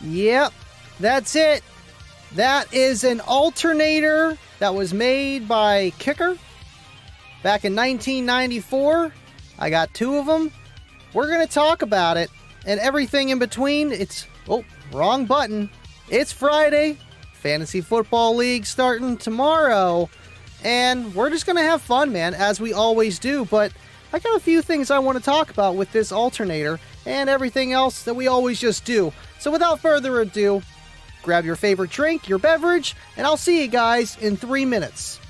Yep, that's it. That is an alternator that was made by Kicker back in 1994. I got two of them. We're going to talk about it and everything in between. Wrong button. It's Friday. Fantasy Football League starting tomorrow. And we're just going to have fun, man, as we always do. But I got a few things I want to talk about with this alternator and everything else that we always just do. So without further ado, grab your favorite drink, your beverage, and I'll see you guys in 3 minutes.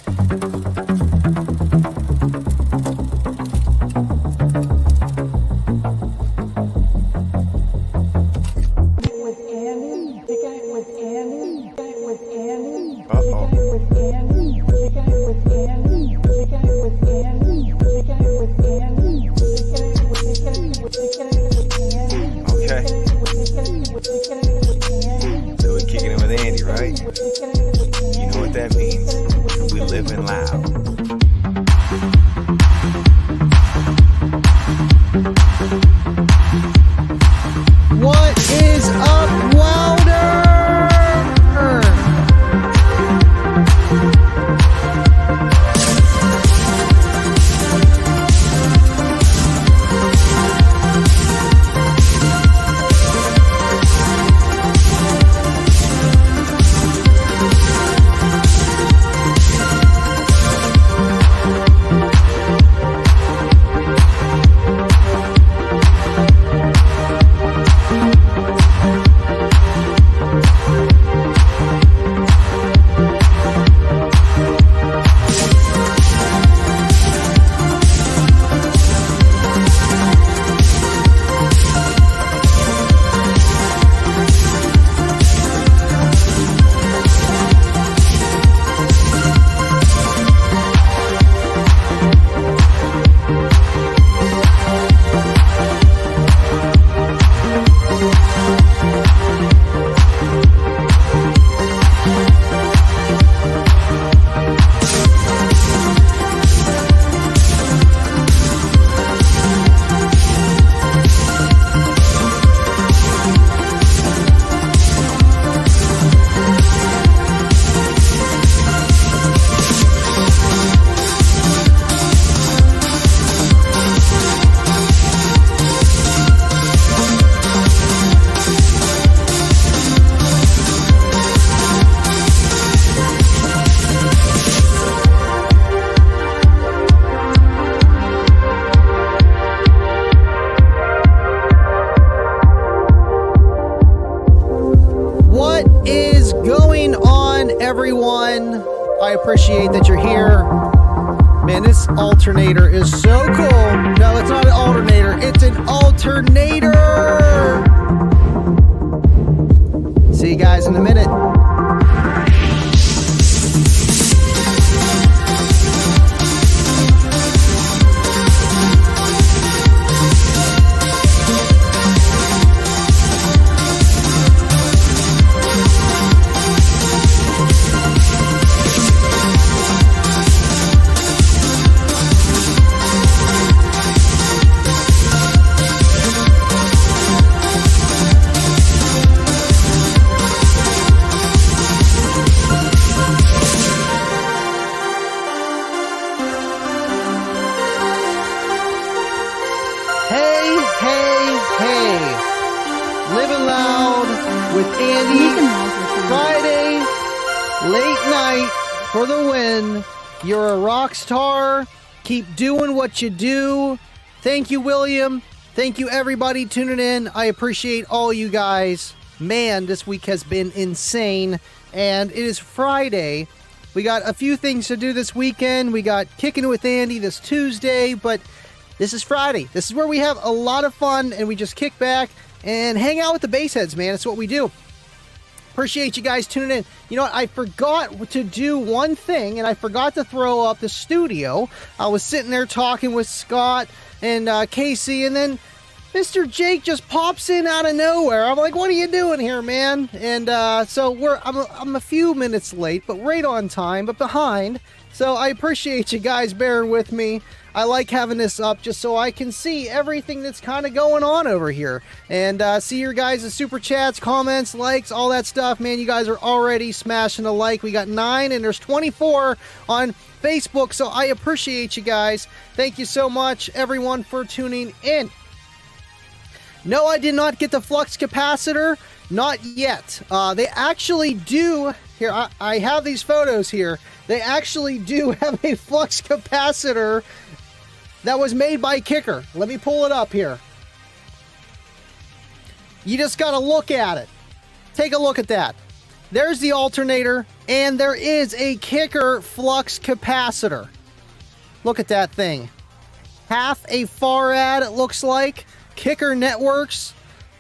So we're kicking it with Andy, right? You know what that means. We living loud. What is up, Wilder? Everyone, I appreciate that you're here. Man, this alternator is so cool. No, it's not an alternator. It's an alternator. See you guys in a minute. Living Loud with Andy. Friday, late night for the win. You're a rock star. Keep doing what you do. Thank you, William. Thank you, everybody tuning in. I appreciate all you guys. Man, this week has been insane. And it is Friday. We got a few things to do this weekend. We got Kicking with Andy this Tuesday, but this is Friday. This is where we have a lot of fun and we just kick back and hang out with the baseheads, man. It's what we do. Appreciate you guys tuning in. You know what? I forgot to do one thing, and I forgot to throw up the studio. I was sitting there talking with Scott and Casey, and then Mr. Jake just pops in out of nowhere. I'm like, what are you doing here, man? And so I'm a few minutes late, but right on time, but behind. So I appreciate you guys bearing with me. I like having this up just so I can see everything that's kind of going on over here. And see your guys' super chats, comments, likes, all that stuff. Man, you guys are already smashing a like. We got 9 and there's 24 on Facebook. So I appreciate you guys. Thank you so much, everyone, for tuning in. No, I did not get the flux capacitor. Not yet. They actually do. Here, I have these photos here. They actually do have a flux capacitor that was made by Kicker. Let me pull it up here. You just got to look at it. Take a look at that. There's the alternator, and there is a Kicker flux capacitor. Look at that thing. Half a farad, it looks like. Kicker Networks.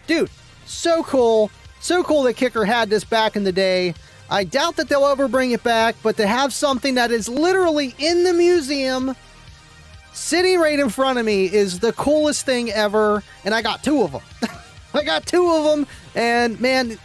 Dude, so cool. So cool that Kicker had this back in the day. I doubt that they'll ever bring it back, but to have something that is literally in the museum sitting right in front of me is the coolest thing ever, and I got 2 of them. I got 2 of them, and man,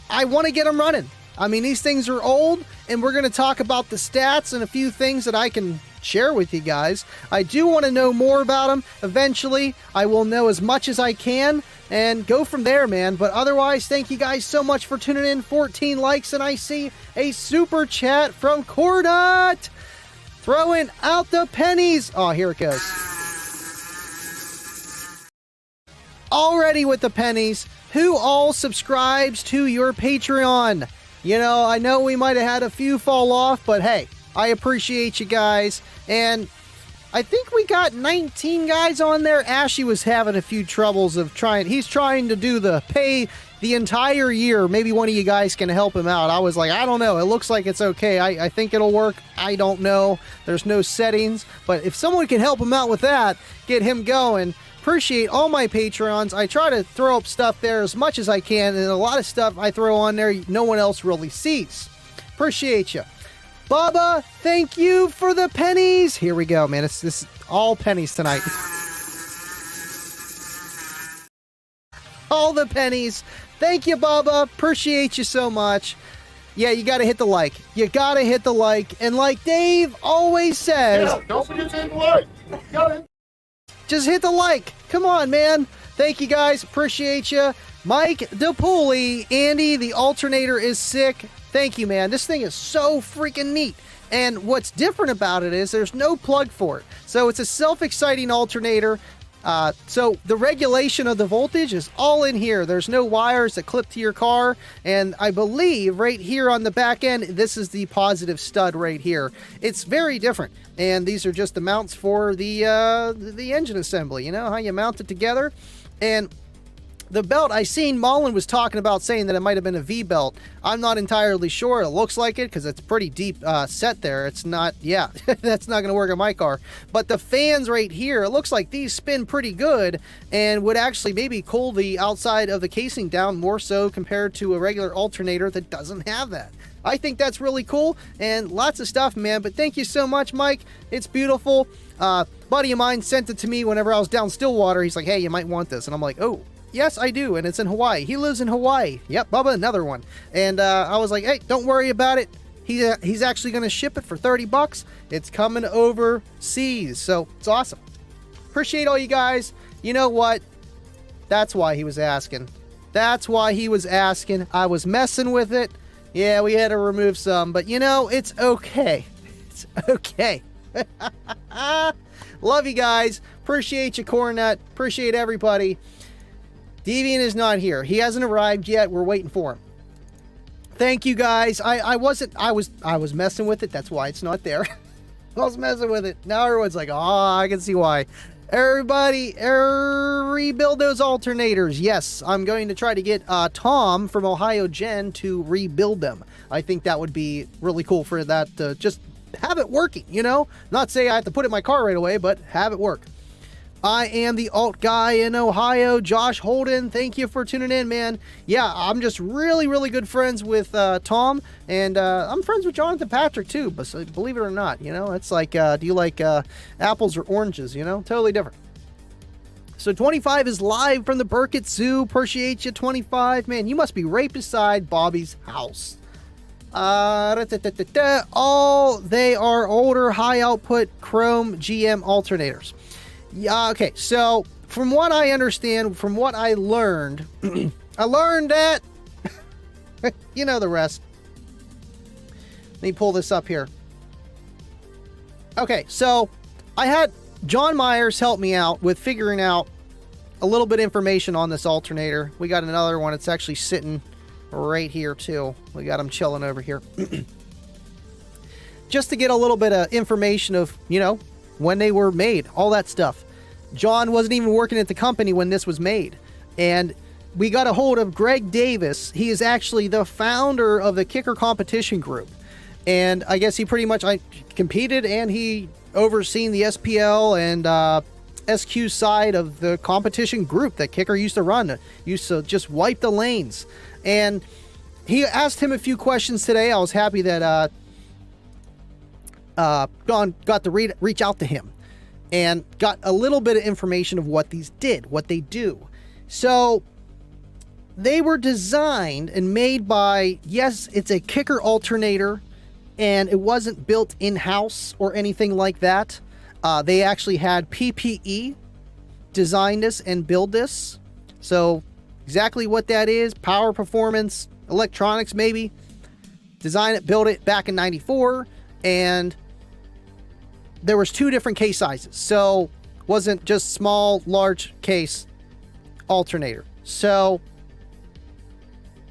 I want to get them running. I mean, these things are old, and we're going to talk about the stats and a few things that I can share with you guys. I do want to know more about them. Eventually, I will know as much as I can and go from there, man. But otherwise, thank you guys so much for tuning in. 14 likes, and I see a super chat from Cornut. Throwing out the pennies. Oh, here it goes. Already with the pennies. Who all subscribes to your Patreon? You know, I know we might have had a few fall off, but hey, I appreciate you guys. And I think we got 19 guys on there. Ashy was having a few troubles of he's trying to do the pay the entire year. Maybe one of you guys can help him out. I was like, I don't know. It looks like it's okay. I think it'll work. I don't know. There's no settings. But if someone can help him out with that, get him going. Appreciate all my Patreons. I try to throw up stuff there as much as I can. And a lot of stuff I throw on there no one else really sees. Appreciate you. Bubba, thank you for the pennies. Here we go, man. This is all pennies tonight. All the pennies. Thank you, Bubba. Appreciate you so much. Yeah, you got to hit the like. You got to hit the like. And like Dave always says... Yeah, don't forget to hit the like. Got it. Just hit the like. Come on, man. Thank you, guys. Appreciate you. Mike DePooley. Andy, the alternator is sick. Thank you, man. This thing is so freaking neat. And what's different about it is there's no plug for it. So it's a self-exciting alternator. So the regulation of the voltage is all in here. There's no wires that clip to your car. And I believe right here on the back end, this is the positive stud right here. It's very different. And these are just the mounts for the engine assembly. You know how you mount it together? And the belt, I seen Mullen was talking about saying that it might have been a V-belt. I'm not entirely sure. It looks like it because it's pretty deep set there. It's not, yeah, that's not going to work on my car. But the fans right here, it looks like these spin pretty good and would actually maybe cool the outside of the casing down more so compared to a regular alternator that doesn't have that. I think that's really cool and lots of stuff, man. But thank you so much, Mike. It's beautiful. Buddy of mine sent it to me whenever I was down Stillwater. He's like, hey, you might want this. And I'm like, oh. Yes, I do, and it's in Hawaii. He lives in Hawaii. Yep, Bubba, another one. And I was like, hey, don't worry about it. He's actually going to ship it for $30. It's coming overseas, so it's awesome. Appreciate all you guys. You know what? That's why he was asking. That's why he was asking. I was messing with it. Yeah, we had to remove some, but you know, it's okay. It's okay. Love you guys. Appreciate you, Cornut. Appreciate everybody. Deviant is not here. He hasn't arrived yet. We're waiting for him. Thank you guys. I was messing with it. That's why it's not there. I was messing with it. Now everyone's like, oh, I can see why. Everybody, rebuild those alternators. Yes, I'm going to try to get Tom from Ohio Gen to rebuild them. I think that would be really cool for that to just have it working, you know? Not say I have to put it in my car right away, but have it work. I am the alt guy in Ohio, Josh Holden. Thank you for tuning in, man. Yeah, I'm just really, really good friends with Tom, and I'm friends with Jonathan Patrick too, but believe it or not, you know, it's like, do you like apples or oranges, you know? Totally different. So 25 is live from the Burkett Zoo. Appreciate you, 25. Man, you must be right beside Bobby's house. All they are older, high output chrome GM alternators. Yeah, okay, so from what I understand, from what I learned, I learned that, you know the rest. Let me pull this up here. Okay, so I had John Myers help me out with figuring out a little bit of information on this alternator. We got another one. It's actually sitting right here too. We got them chilling over here. Just to get a little bit of information of, you know, when they were made, all that stuff. John wasn't even working at the company when this was made. And we got a hold of Greg Davis. He is actually the founder of the Kicker Competition Group. And I guess he pretty much competed, and he overseen the SPL and SQ side of the competition group that Kicker used to run. Used to just wipe the lanes. And he asked him a few questions today. I was happy that John got to reach out to him and got a little bit of information of what these did, what they do. So they were designed and made by, yes, it's a Kicker alternator, and it wasn't built in-house or anything like that. They actually had PPE design this and build this. So exactly what that is, power, performance, electronics maybe. Design it, build it back in 94, and there was 2 different case sizes. So wasn't just small, large case alternator. So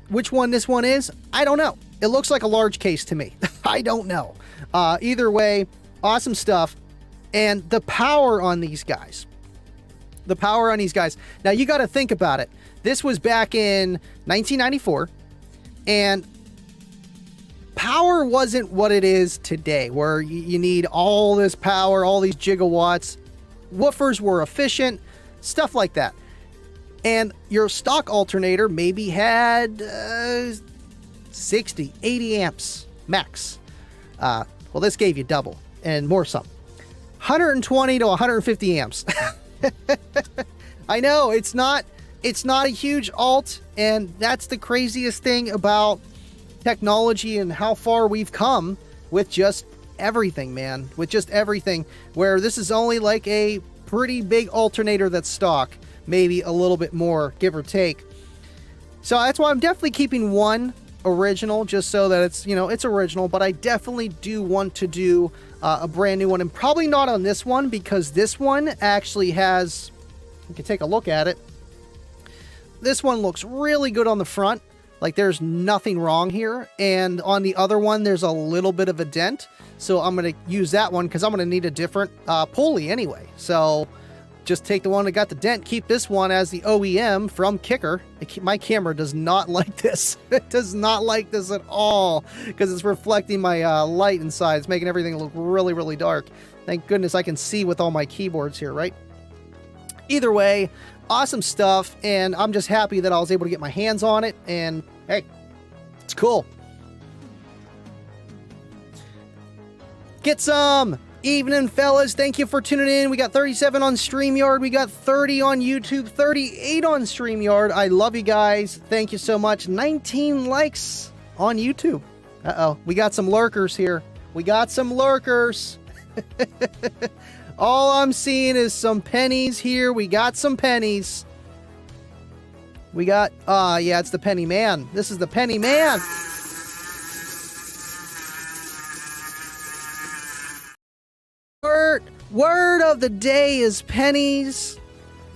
which one this one is, I don't know. It looks like a large case to me. I don't know. Either way, awesome stuff. And the power on these guys. The power on these guys. Now, you got to think about it. This was back in 1994. And power wasn't what it is today, where you need all this power, all these gigawatts. Woofers were efficient, stuff like that. And your stock alternator maybe had 60, 80 amps max. Well, this gave you double and more some. 120 to 150 amps. I know it's not a huge alt, and that's the craziest thing about technology and how far we've come with just everything, man. With just everything, where this is only like a pretty big alternator that's stock, maybe a little bit more, give or take. So that's why I'm definitely keeping one original, just so that it's, you know, it's original, but I definitely do want to do a brand new one, and probably not on this one, because this one actually has, you can take a look at it. This one looks really good on the front, like there's nothing wrong here, and on the other one there's a little bit of a dent, so I'm going to use that one because I'm going to need a different pulley anyway. So just take the one that got the dent, keep this one as the OEM from Kicker. My camera does not like this. It does not like this at all, because it's reflecting my light inside. It's making everything look really, really dark. Thank goodness I can see with all my keyboards here, right? Either way, awesome stuff, and I'm just happy that I was able to get my hands on it, and hey, it's cool. Get some! Evening, fellas. Thank you for tuning in. We got 37 on StreamYard. We got 30 on YouTube, 38 on StreamYard. I love you guys. Thank you so much. 19 likes on YouTube. Uh-oh. We got some lurkers here. We got some lurkers. All I'm seeing is some pennies here. We got some pennies. We got, yeah, it's the Penny Man. This is the Penny Man. Word of the day is pennies.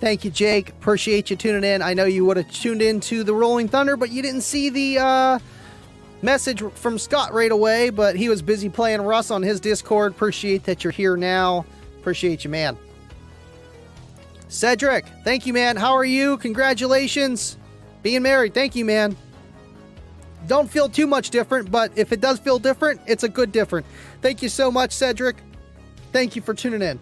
Thank you, Jake. Appreciate you tuning in. I know you would have tuned into the Rolling Thunder, but you didn't see the message from Scott right away, but he was busy playing Russ on his Discord. Appreciate that you're here now. Appreciate you, man. Cedric, thank you, man. How are you? Congratulations. Being married. Thank you, man. Don't feel too much different, but if it does feel different, it's a good different. Thank you so much, Cedric. Thank you for tuning in.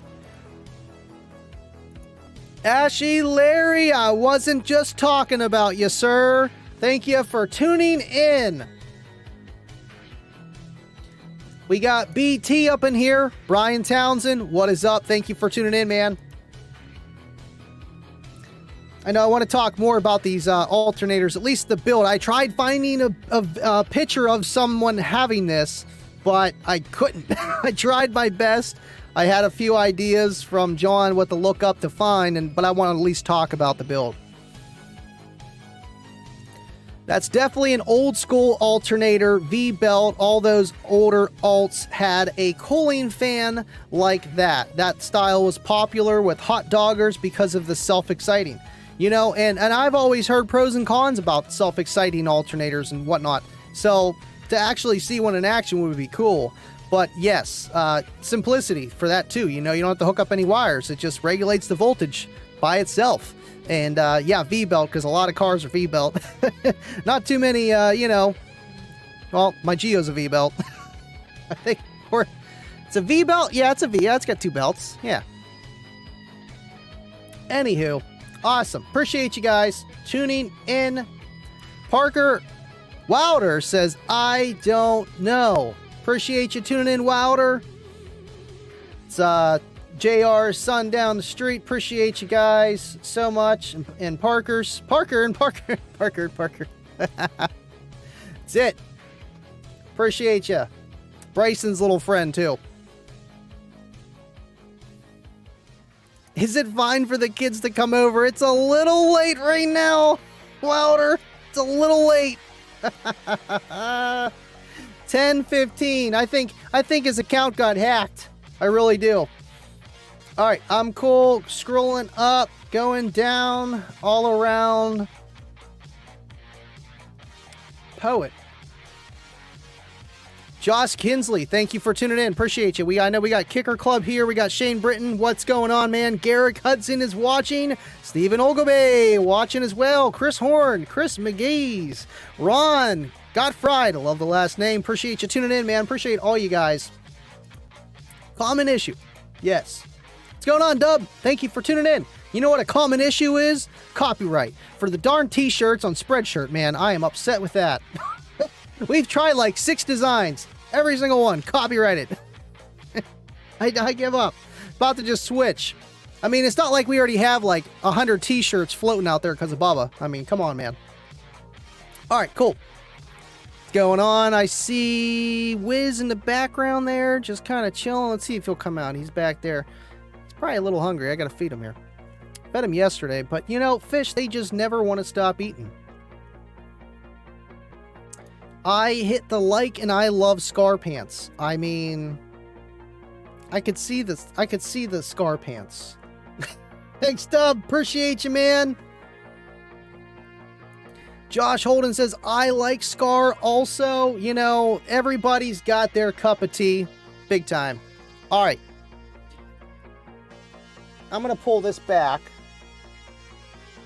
Ashy Larry, I wasn't just talking about you, sir. Thank you for tuning in. We got BT up in here. Brian Townsend, what is up? Thank you for tuning in, man. I know I want to talk more about these alternators, at least the build. I tried finding a picture of someone having this, but I couldn't. I tried my best. I had a few ideas from John what to look up to find, but I want to at least talk about the build. That's definitely an old school alternator, V-belt. All those older alts had a cooling fan like that. That style was popular with hot doggers because of the self-exciting. You know, and I've always heard pros and cons about self-exciting alternators and whatnot. So to actually see one in action would be cool. But yes, simplicity for that too. You know, you don't have to hook up any wires. It just regulates the voltage by itself. And yeah, V-belt, because a lot of cars are V-belt. Not too many, you know. Well, my Geo's a V-belt. I think. Or it's a V-belt? Yeah, it's a V. Yeah, it's got two belts. Yeah. Anywho. Awesome. Appreciate you guys tuning in. Parker Wilder says, I don't know. Appreciate you tuning in, Wilder. It's JR's son down the street. Appreciate you guys so much. And Parker. That's it. Appreciate you. Bryson's little friend, too. Is it fine for the kids to come over? It's a little late right now, Wilder. It's a little late. 10:15. I think his account got hacked. I really do. All right, I'm cool. Scrolling up, going down, all around. Poet. Josh Kinsley, thank you for tuning in. Appreciate you. I know we got Kicker Club here. We got Shane Britton. What's going on, man? Garrick Hudson is watching. Stephen Ogilvy watching as well. Chris Horn, Chris McGee's, Ron Gottfried. I love the last name. Appreciate you tuning in, man. Appreciate all you guys. Common issue. Yes. What's going on, Dub? Thank you for tuning in. You know what a common issue is? Copyright. For the darn t-shirts on Spreadshirt, man, I am upset with that. We've tried like 6 designs. Every single one copyrighted. I give up. About to just switch. I mean, it's not like we already have like 100 t-shirts floating out there because of Bubba. I mean, come on, man. All right, cool. What's going on? I see Wiz in the background there, just kind of chilling. Let's see if he'll come out. He's back there. He's probably a little hungry. I got to feed him here. Fed him yesterday, but you know, fish, they just never want to stop eating. I hit the like and I love Scar Pants. I mean, I could see this. I could see the Scar Pants. Thanks, Dub. Appreciate you, man. Josh Holden says, I like Scar also. You know, everybody's got their cup of tea. Big time. All right. I'm going to pull this back.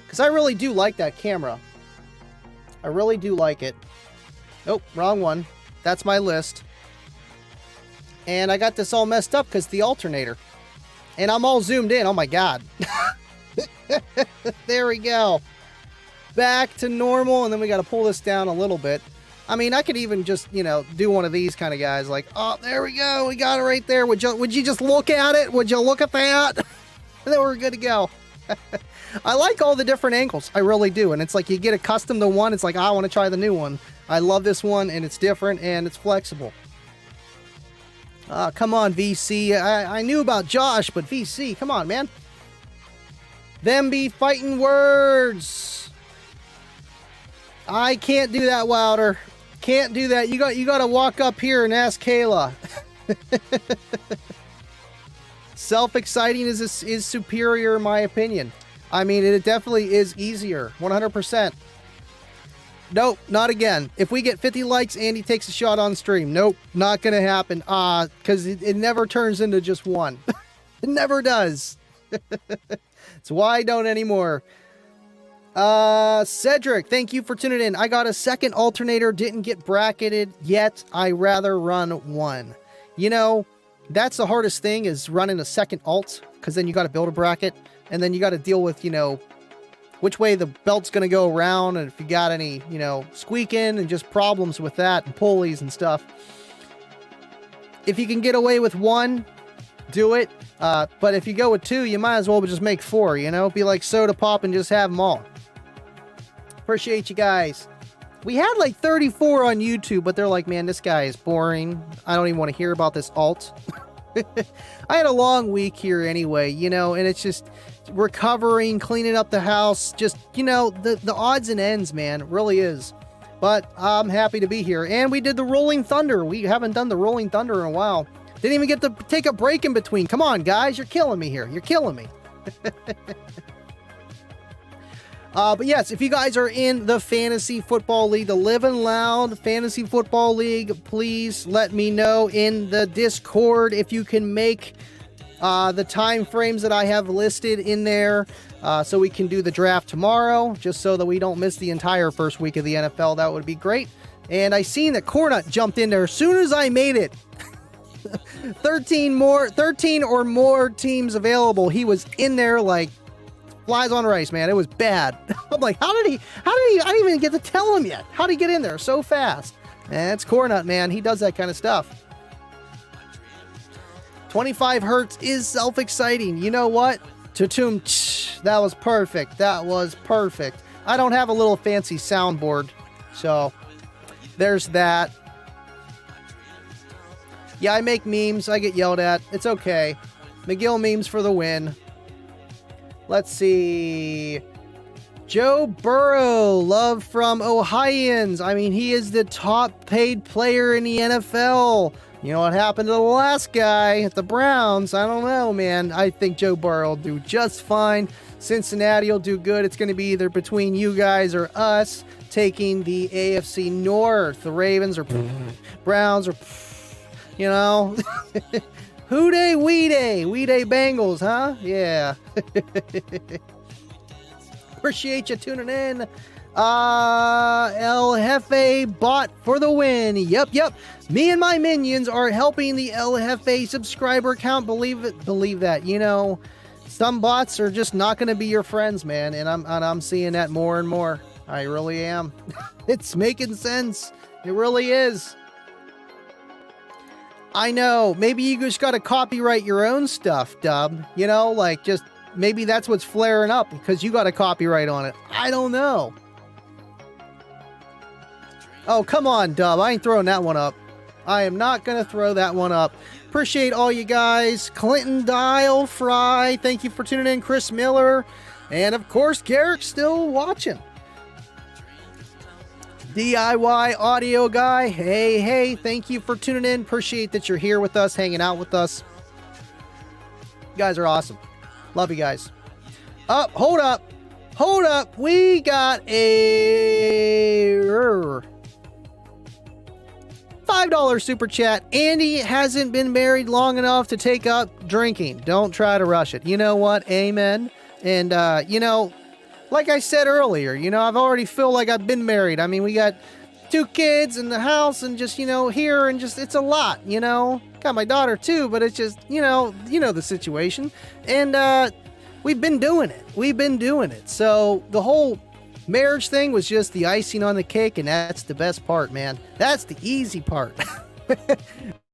Because I really do like that camera. I really do like it. Oh, wrong one. That's my list. And I got this all messed up because the alternator. And I'm all zoomed in. Oh my god. There we go. Back to normal. And then we got to pull this down a little bit. I mean, I could even just, you know, do one of these kind of guys. Like, oh, there we go. We got it right there. Would you just look at it? Would you look at that? And then we're good to go. I like all the different angles. I really do. And it's like you get accustomed to one. It's like, I want to try the new one. I love this one, and it's different, and it's flexible. Come on, VC. I knew about Josh, but VC, come on, man. Them be fighting words. I can't do that, Wilder. Can't do that. You got to walk up here and ask Kayla. Self-exciting is superior, in my opinion. I mean, it definitely is easier. 100%. Nope, not again. If we get 50 likes, Andy takes a shot on stream. Nope, not going to happen. Because it never turns into just one. It never does. That's why I don't anymore. Cedric, thank you for tuning in. I got a second alternator, didn't get bracketed yet. I rather run one. You know, that's the hardest thing is running a second alt, because then you got to build a bracket, and then you got to deal with, you know, which way the belt's going to go around, and if you got any, you know, squeaking and just problems with that and pulleys and stuff. If you can get away with one, do it. But if you go with 2, you might as well just make 4, you know? Be like Soda Pop and just have them all. Appreciate you guys. We had like 34 on YouTube, but they're like, man, this guy is boring. I don't even want to hear about this alt. I had a long week here anyway, you know, and it's just recovering, cleaning up the house. Just, you know, the odds and ends, man, it really is. But I'm happy to be here. And we did the Rolling Thunder. We haven't done the Rolling Thunder in a while. Didn't even get to take a break in between. Come on, guys, you're killing me here. You're killing me. But yes, if you guys are in the Fantasy Football League, the Live and Loud Fantasy Football League, please let me know in the Discord if you can make the time frames that I have listed in there, so we can do the draft tomorrow, just so that we don't miss the entire first week of the NFL. That would be great. And I seen that Cornut jumped in there as soon as I made it. 13 or more teams available. He was in there like flies on rice, man. It was bad. I'm like, how did he, I didn't even get to tell him yet. How'd he get in there so fast? And it's Cornut, man. He does that kind of stuff. 25 hertz is self-exciting. You know what? Tatum, that was perfect. That was perfect. I don't have a little fancy soundboard, so there's that. Yeah, I make memes. I get yelled at. It's okay. McGill memes for the win. Let's see. Joe Burrow, love from Ohioans. I mean, he is the top paid player in the NFL. You know what happened to the last guy at the Browns? I don't know, man. I think Joe Burrow will do just fine. Cincinnati will do good. It's going to be either between you guys or us taking the AFC North. The Ravens or Browns or, you know. Who day, we day Bengals, huh? Yeah. Appreciate you tuning in. El Jefe bot for the win. Yep. Me and my minions are helping the El Jefe subscriber count. Believe that. You know, some bots are just not going to be your friends, man. And I'm seeing that more and more. I really am. It's making sense. It really is. I know. Maybe you just got to copyright your own stuff, Dub. You know, like just maybe that's what's flaring up because you got a copyright on it. I don't know. Oh, come on, Dub. I ain't throwing that one up. I am not going to throw that one up. Appreciate all you guys. Clinton Dial Fry. Thank you for tuning in. Chris Miller. And, of course, Garrick's still watching. DIY Audio Guy. Hey. Thank you for tuning in. Appreciate that you're here with us, hanging out with us. You guys are awesome. Love you guys. Hold up. We got a $5 super chat. Andy hasn't been married long enough to take up drinking. Don't try to rush it. You know what? Amen. And, you know, like I said earlier, you know, I've already feel like I've been married. I mean, we got 2 kids in the house and just, you know, here and just, it's a lot, you know. Got my daughter too, but it's just, you know the situation. And, we've been doing it. So the whole marriage thing was just the icing on the cake, and that's the best part, man. That's the easy part.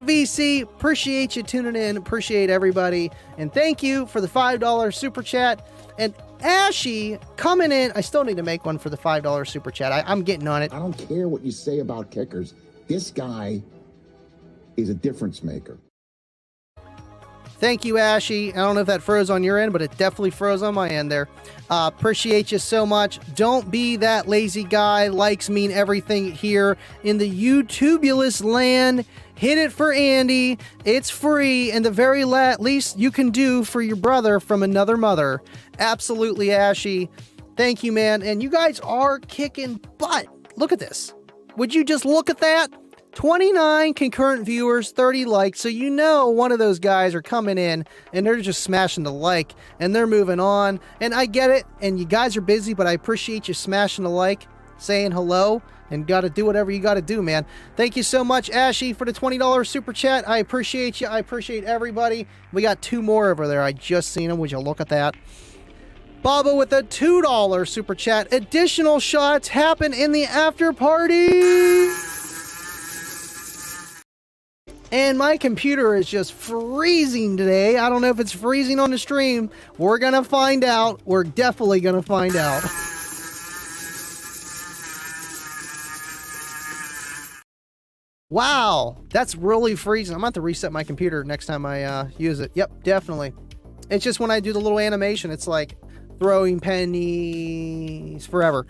VC, appreciate you tuning in. Appreciate everybody. And thank you for the $5 super chat. And Ashy coming in. I still need to make one for the $5 super chat. I'm getting on it. I don't care what you say about kickers. This guy is a difference maker. Thank you, Ashy. I don't know if that froze on your end, but it definitely froze on my end there. Appreciate you so much. Don't be that lazy guy. Likes mean everything here in the YouTubulous land. Hit it for Andy. It's free, and the very least you can do for your brother from another mother. Absolutely, Ashy. Thank you, man. And you guys are kicking butt. Look at this. Would you just look at that? 29 concurrent viewers, 30 likes. So you know one of those guys are coming in and they're just smashing the like and they're moving on. And I get it. And you guys are busy, but I appreciate you smashing the like, saying hello, and got to do whatever you got to do, man. Thank you so much, Ashy, for the $20 super chat. I appreciate you. I appreciate everybody. We got 2 more over there. I just seen them. Would you look at that? Baba with a $2 super chat. Additional shots happen in the after party. And my computer is just freezing today. I don't know if it's freezing on the stream. We're going to find out. We're definitely going to find out. Wow, that's really freezing. I'm going to have to reset my computer next time I use it. Yep, definitely. It's just when I do the little animation, it's like throwing pennies forever.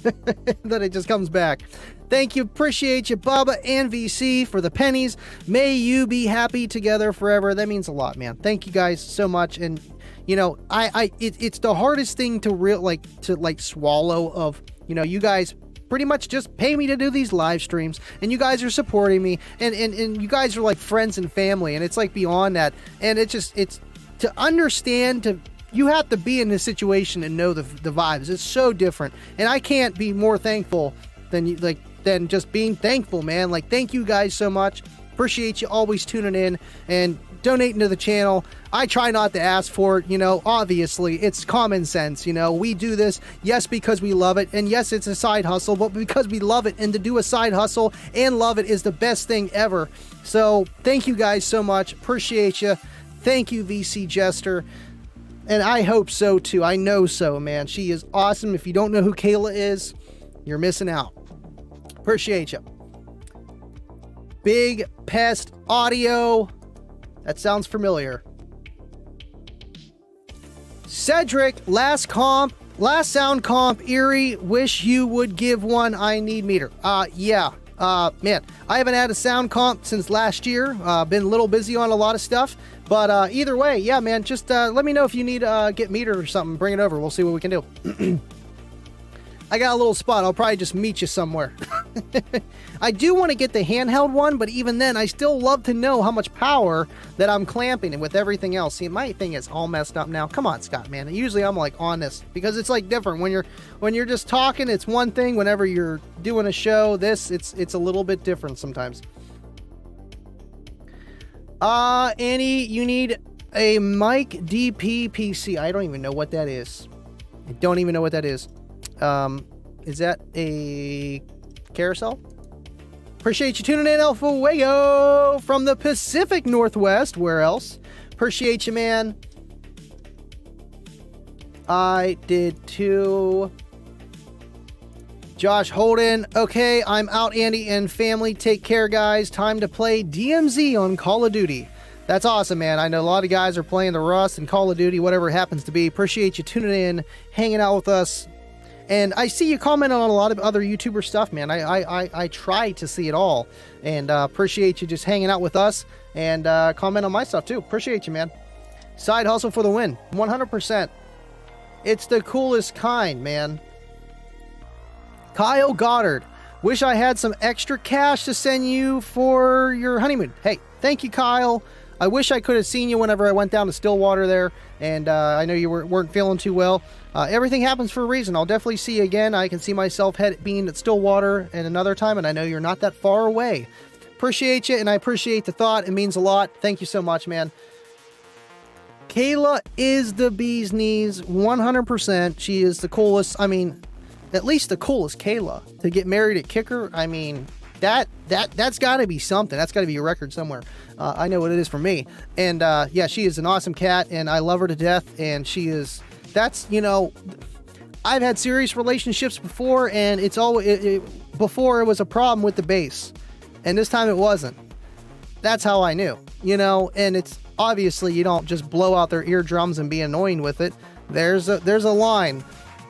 Then it just comes back. Thank you. Appreciate you, Bubba and VC, for the pennies. May you be happy together forever. That means a lot, man. Thank you guys so much. And, you know, it's the hardest thing to swallow of, you know, you guys pretty much just pay me to do these live streams, and you guys are supporting me, and you guys are like friends and family, and it's like beyond that. And it's to understand, you have to be in this situation and know the vibes. It's so different, and I can't be more thankful than just being thankful, man. Like, thank you guys so much. Appreciate you always tuning in and donating to the channel. I try not to ask for it, you know, obviously it's common sense, you know, we do this, yes, because we love it, and yes, it's a side hustle, but because we love it, and to do a side hustle and love it is the best thing ever. So thank you guys so much. Appreciate you. Thank you, VC Jester. And I hope so too. I know so, man. She is awesome. If you don't know who Kayla is, you're missing out. Appreciate you. Big Pest Audio. That sounds familiar. Cedric, last sound comp, Erie, wish you would give one. I need meter. Yeah. Man, I haven't had a sound comp since last year. Been a little busy on a lot of stuff. But either way, yeah, man, just let me know if you need get meter or something. Bring it over. We'll see what we can do. I got a little spot. I'll probably just meet you somewhere. I do want to get the handheld one, but even then, I still love to know how much power that I'm clamping and with everything else. See, my thing is all messed up now. Come on, Scott, man. Usually I'm like on this because it's like different. When you're just talking, it's one thing. Whenever you're doing a show, it's a little bit different sometimes. Annie, you need a mic DP PC. I don't even know what that is. I don't even know what that is. Is that a carousel? Appreciate you tuning in, El Fuego from the Pacific Northwest. Where else? Appreciate you, man. I did too. Josh Holden. Okay, I'm out, Andy and family. Take care, guys. Time to play DMZ on Call of Duty. That's awesome, man. I know a lot of guys are playing the Rust and Call of Duty, whatever it happens to be. Appreciate you tuning in, hanging out with us. And I see you comment on a lot of other YouTuber stuff, man. I try to see it all. And appreciate you just hanging out with us. And comment on my stuff, too. Appreciate you, man. Side hustle for the win. 100%. It's the coolest kind, man. Kyle Goddard. Wish I had some extra cash to send you for your honeymoon. Hey, thank you, Kyle. I wish I could have seen you whenever I went down to Stillwater there, and I know you weren't feeling too well. Everything happens for a reason. I'll definitely see you again. I can see myself being at Stillwater at another time, and I know you're not that far away. Appreciate you, and I appreciate the thought. It means a lot. Thank you so much, man. Kayla is the bee's knees, 100%. She is the coolest. I mean, at least the coolest Kayla. To get married at Kicker, I mean, that's got to be something. That's got to be a record somewhere. I know what it is for me. And yeah, she is an awesome cat, and I love her to death. And you know, I've had serious relationships before, and it's always before it was a problem with the bass, and this time it wasn't. That's how I knew, you know. And it's obviously you don't just blow out their eardrums and be annoying with it. There's a line.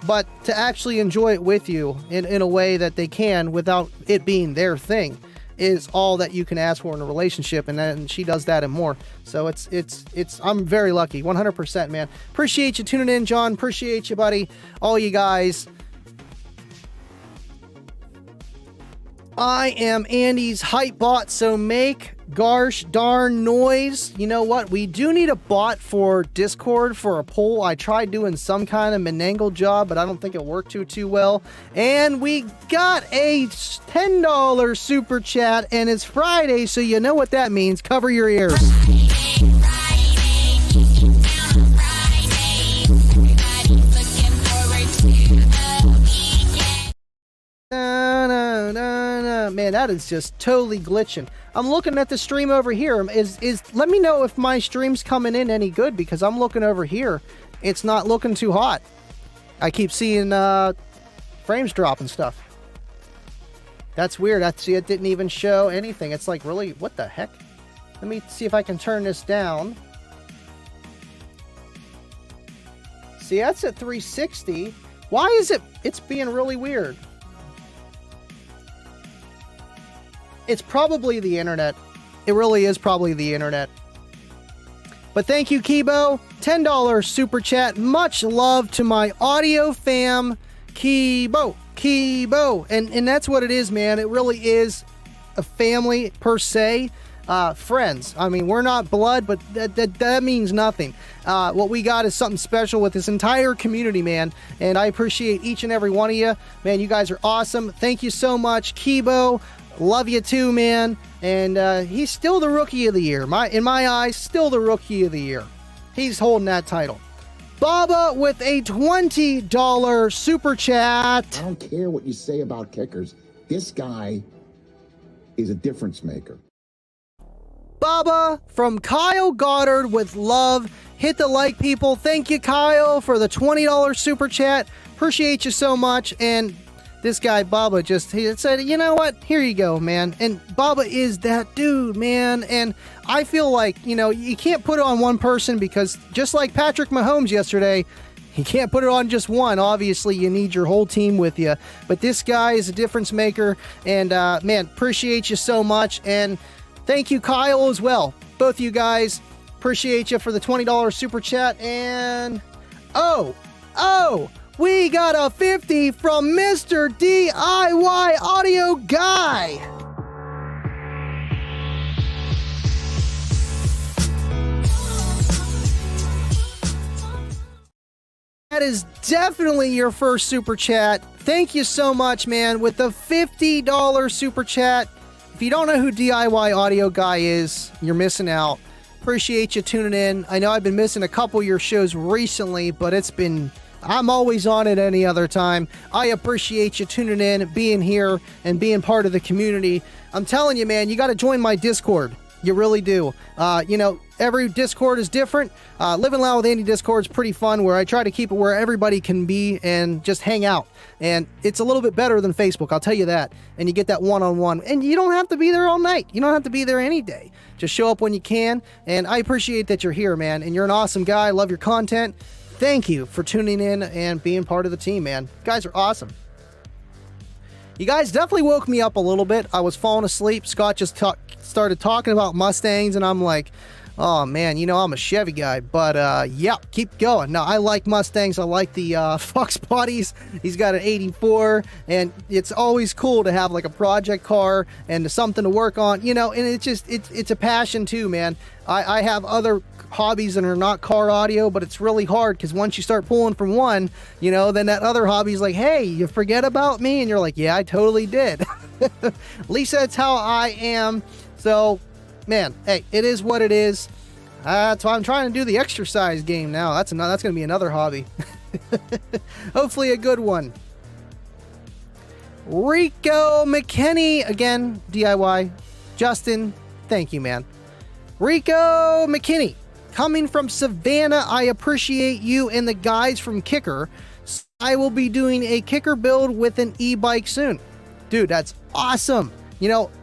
But to actually enjoy it with you in a way that they can without it being their thing is all that you can ask for in a relationship, and then she does that and more. So I'm very lucky, 100%, man. Appreciate you tuning in, John. Appreciate you, buddy. All you guys. I am Andy's hype bot, so make gosh darn noise. You know what? We do need a bot for Discord for a poll. I tried doing some kind of Menangle job, but I don't think it worked too well. And we got a $10 super chat, and it's Friday, so you know what that means. Cover your ears. man, that is just totally glitching. I'm looking at the stream over here. Let me know if my stream's coming in any good, because I'm looking over here. It's not looking too hot. I keep seeing frames drop and stuff. That's weird. I see it didn't even show anything. It's like, really, what the heck? Let me see if I can turn this down. See, that's at 360. Why is it's being really weird? It's probably the internet. It really is probably the internet. But thank you, Kibo. $10 super chat. Much love to my audio fam, Kibo. And that's what it is, man. It really is a family per se. Friends. I mean, we're not blood, but that means nothing. What we got is something special with this entire community, man. And I appreciate each and every one of you. Man, you guys are awesome. Thank you so much, Kibo. Love you too, man. And he's still the Rookie of the Year. In my eyes, still the Rookie of the Year. He's holding that title. Baba with a $20 super chat. I don't care what you say about kickers. This guy is a difference maker. Baba from Kyle Goddard with love. Hit the like, people. Thank you, Kyle, for the $20 super chat. Appreciate you so much. And this guy, Baba, he said, you know what? Here you go, man. And Baba is that dude, man. And I feel like, you can't put it on one person, because just like Patrick Mahomes yesterday, you can't put it on just one. Obviously, you need your whole team with you. But this guy is a difference maker. And, man, appreciate you so much. And thank you, Kyle, as well. Both you guys, appreciate you for the $20 super chat. And, we got a 50 from Mr. DIY Audio Guy. That is definitely your first super chat. Thank you so much, man, with the $50 super chat. If you don't know who DIY Audio Guy is, you're missing out. Appreciate you tuning in. I know I've been missing a couple of your shows recently, but I'm always on it any other time. I appreciate you tuning in, being here, and being part of the community. I'm telling you, man, you got to join my Discord. You really do. Every Discord is different. Living Loud with Andy Discord is pretty fun, where I try to keep it where everybody can be and just hang out. And it's a little bit better than Facebook, I'll tell you that. And you get that one-on-one. And you don't have to be there all night. You don't have to be there any day. Just show up when you can. And I appreciate that you're here, man. And you're an awesome guy. I love your content. Thank you for tuning in and being part of the team, man. You guys are awesome. You guys definitely woke me up a little bit. I was falling asleep. Scott just started talking about Mustangs, and I'm like, oh, man, I'm a Chevy guy. But, yeah, keep going. No, I like Mustangs. I like the Fox bodies. He's got an 84, and it's always cool to have, like, a project car and something to work on, and it's a passion, too, man. I have other hobbies that are not car audio, but it's really hard, because once you start pulling from one, then that other hobby's like, hey, you forget about me? And you're like, yeah, I totally did. At least that's how I am. So, man, hey, it is what it is. That's why I'm trying to do the exercise game now. That's going to be another hobby. Hopefully a good one. Rico McKinney, again, DIY. Justin, thank you, man. Rico McKinney, coming from Savannah, I appreciate you and the guys from Kicker. I will be doing a Kicker build with an e-bike soon. Dude, that's awesome.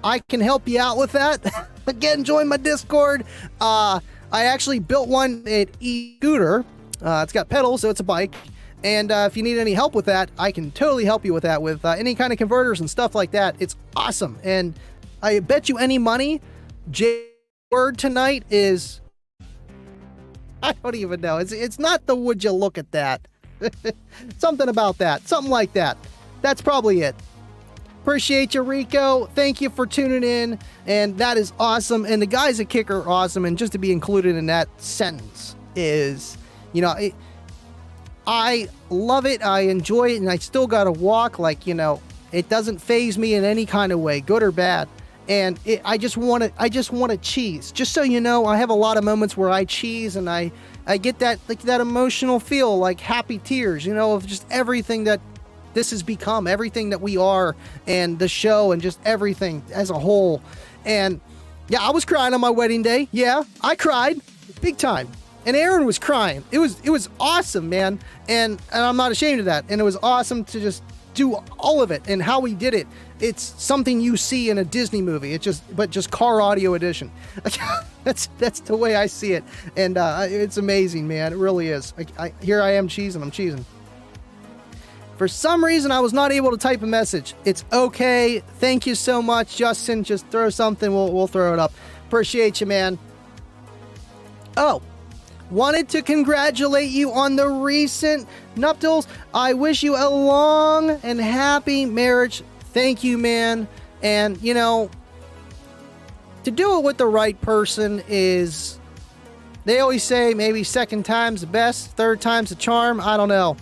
I can help you out with that. Again, join my Discord. I actually built one at e-scooter. It's got pedals, so it's a bike. And if you need any help with that, I can totally help you with that, with any kind of converters and stuff like that. It's awesome. And I bet you any money, Jay's word tonight is, I don't even know. It's not the would you look at that. Something about that. Something like that. That's probably it. Appreciate you, Rico. Thank you for tuning in. And that is awesome. And the guys at Kicker are awesome. And just to be included in that sentence is, I love it. I enjoy it. And I still got to walk. It doesn't faze me in any kind of way, good or bad. And I just want to cheese. Just so you know, I have a lot of moments where I cheese and I get that emotional feel, like happy tears, of just everything that this has become everything that we are, and the show and just everything as a whole. And yeah, I was crying on my wedding day. Yeah, I cried big time. And Aaron was crying. It was awesome, man. And I'm not ashamed of that. And it was awesome to just do all of it, and how we did it. It's something you see in a Disney movie. But just car audio edition. That's the way I see it. And it's amazing, man. It really is. Here I am cheesing. I'm cheesing. For some reason, I was not able to type a message. It's okay. Thank you so much, Justin. Just throw something. We'll throw it up. Appreciate you, man. Oh, wanted to congratulate you on the recent nuptials. I wish you a long and happy marriage. Thank you, man. And, you know, to do it with the right person is, they always say maybe second time's the best, third time's the charm. I don't know.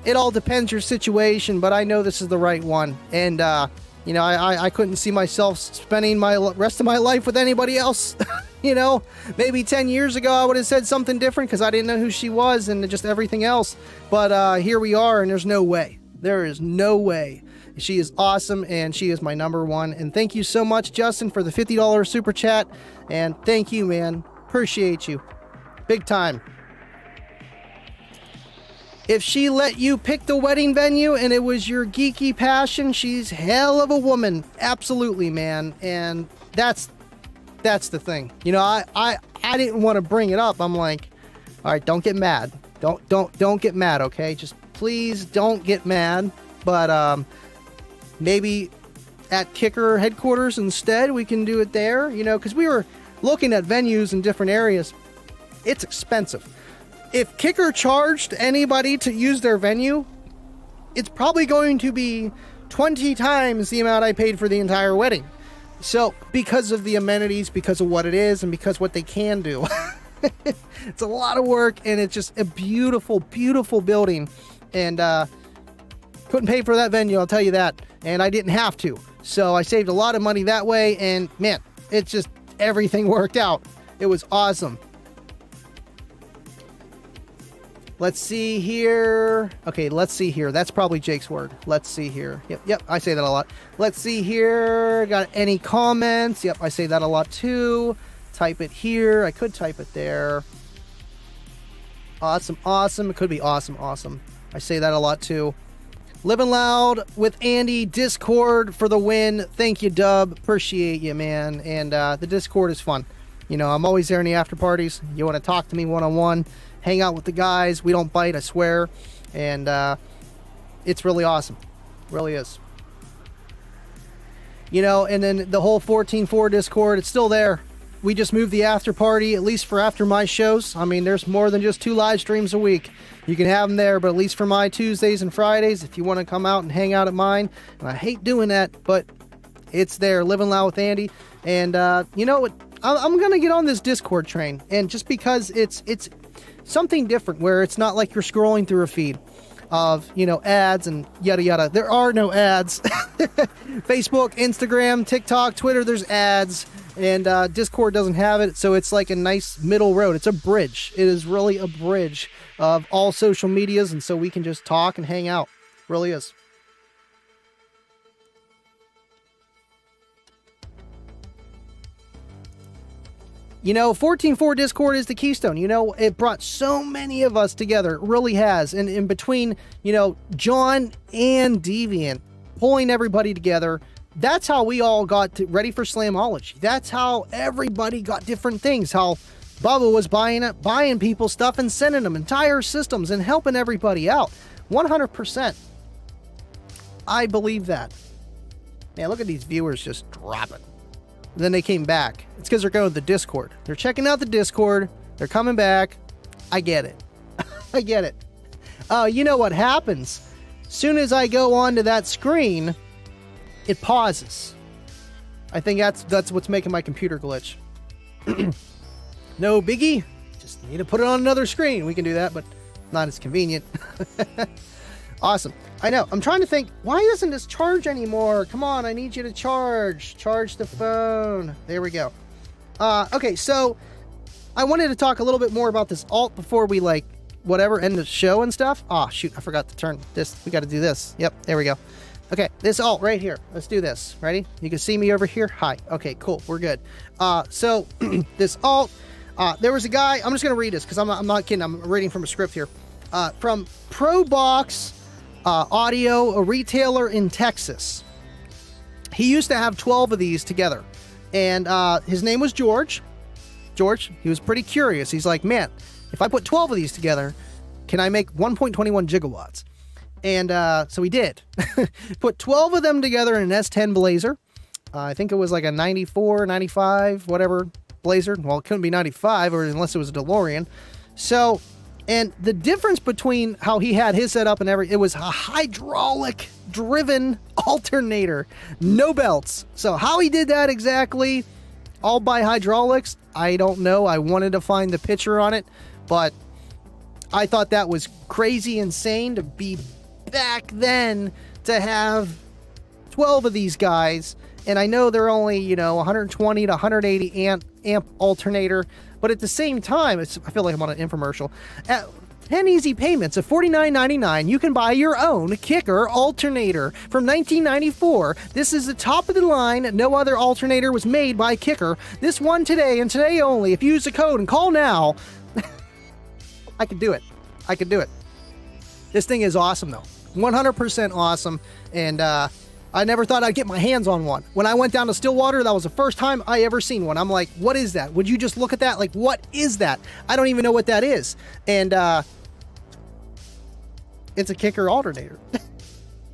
It all depends your situation, but I know this is the right one. And, you know, I couldn't see myself spending my rest of my life with anybody else. You know, maybe 10 years ago I would have said something different because I didn't know who she was and just everything else. But here we are, and there's no way. There is no way. She is awesome, and she is my number one. And thank you so much, Justin, for the $50 super chat. And thank you, man. Appreciate you. Big time. If she let you pick the wedding venue and it was your geeky passion, she's hell of a woman. Absolutely, man. And that's the thing. You know, I didn't want to bring it up. I'm like, all right, don't get mad. Don't get mad, okay? Just please don't get mad. But maybe at Kicker headquarters instead, we can do it there, you know, because we were looking at venues in different areas. It's expensive. If Kicker charged anybody to use their venue, it's probably going to be 20 times the amount I paid for the entire wedding. So, because of the amenities, because of what it is, and because what they can do. It's a lot of work, and it's just a beautiful, beautiful building. And couldn't pay for that venue, I'll tell you that. And I didn't have to. So I saved a lot of money that way, and man, it just, everything worked out. It was awesome. Let's see here. Okay, let's see here. That's probably Jake's word. Let's see here. Yep, I say that a lot. Let's see here. Got any comments? Yep, I say that a lot too. Type it here. I could type it there. Awesome. It could be awesome. I say that a lot too. Living Loud with Andy, Discord for the win. Thank you, Dub. Appreciate you, man. And the Discord is fun. You know, I'm always there in the after parties. You want to talk to me one-on-one, hang out with the guys. We don't bite, I swear. And it's really awesome. Really is. You know, and then the whole 14.4 Discord, it's still there. We just moved the after party, at least for after my shows. I mean, there's more than just 2 live streams a week. You can have them there, but at least for my Tuesdays and Fridays, if you want to come out and hang out at mine. And I hate doing that, but it's there. Living Loud with Andy. And you know what? I'm going to get on this Discord train. And just because it's something different, where it's not like you're scrolling through a feed of, you know, ads and yada yada. There are no ads. Facebook, Instagram, TikTok, Twitter, there's ads. And Discord doesn't have it, so it's like a nice middle road. It's a bridge. It is really a bridge of all social medias, and so we can just talk and hang out. It really is. You know, 14.4 Discord is the keystone. You know, it brought so many of us together. It really has. And in between, you know, John and Deviant pulling everybody together, that's how we all got ready for Slamology. That's how everybody got different things. How Bubba was buying people stuff and sending them entire systems and helping everybody out. 100%. I believe that. Man, look at these viewers just dropping. And then they came back. It's because they're going to the Discord. They're checking out the Discord. They're coming back. I get it. I get it. You know what happens? Soon as I go onto that screen, it pauses. I think that's what's making my computer glitch. No biggie. Just need to put it on another screen. We can do that, but not as convenient. Awesome. I know. I'm trying to think, why doesn't this charge anymore? Come on, I need you to charge. Charge the phone. There we go. Okay, so I wanted to talk a little bit more about this alt before we whatever, end the show and stuff. Oh, shoot, I forgot to turn this. We got to do this. Yep, there we go. Okay, this alt right here. Let's do this. Ready? You can see me over here. Hi. Okay, cool. We're good. So this alt, there was a guy, I'm just going to read this because I'm not kidding. I'm reading from a script here. From ProBox Audio, a retailer in Texas. He used to have 12 of these together. And his name was George. George, he was pretty curious. He's like, man, if I put 12 of these together, can I make 1.21 gigawatts? And so he did. Put 12 of them together in an S10 Blazer. I think it was like a 94, 95, whatever Blazer. Well, it couldn't be 95 or unless it was a DeLorean. So, and the difference between how he had his setup and it was a hydraulic driven alternator, no belts. So how he did that exactly, all by hydraulics, I don't know. I wanted to find the picture on it, but I thought that was crazy insane to be back then to have 12 of these guys. And I know they're only, 120 to 180 amp alternator, but at the same time, I feel like I'm on an infomercial. At 10 easy payments of $49.99, you can buy your own Kicker alternator from 1994. This is the top of the line. No other alternator was made by Kicker. This one today and today only. If you use the code and call now, I could do it. I could do it. This thing is awesome, though. 100% awesome. And I never thought I'd get my hands on one. When I went down to Stillwater, that was the first time I ever seen one. I'm like, what is that? Would you just look at that? Like, what is that? I don't even know what that is. And it's a Kicker alternator.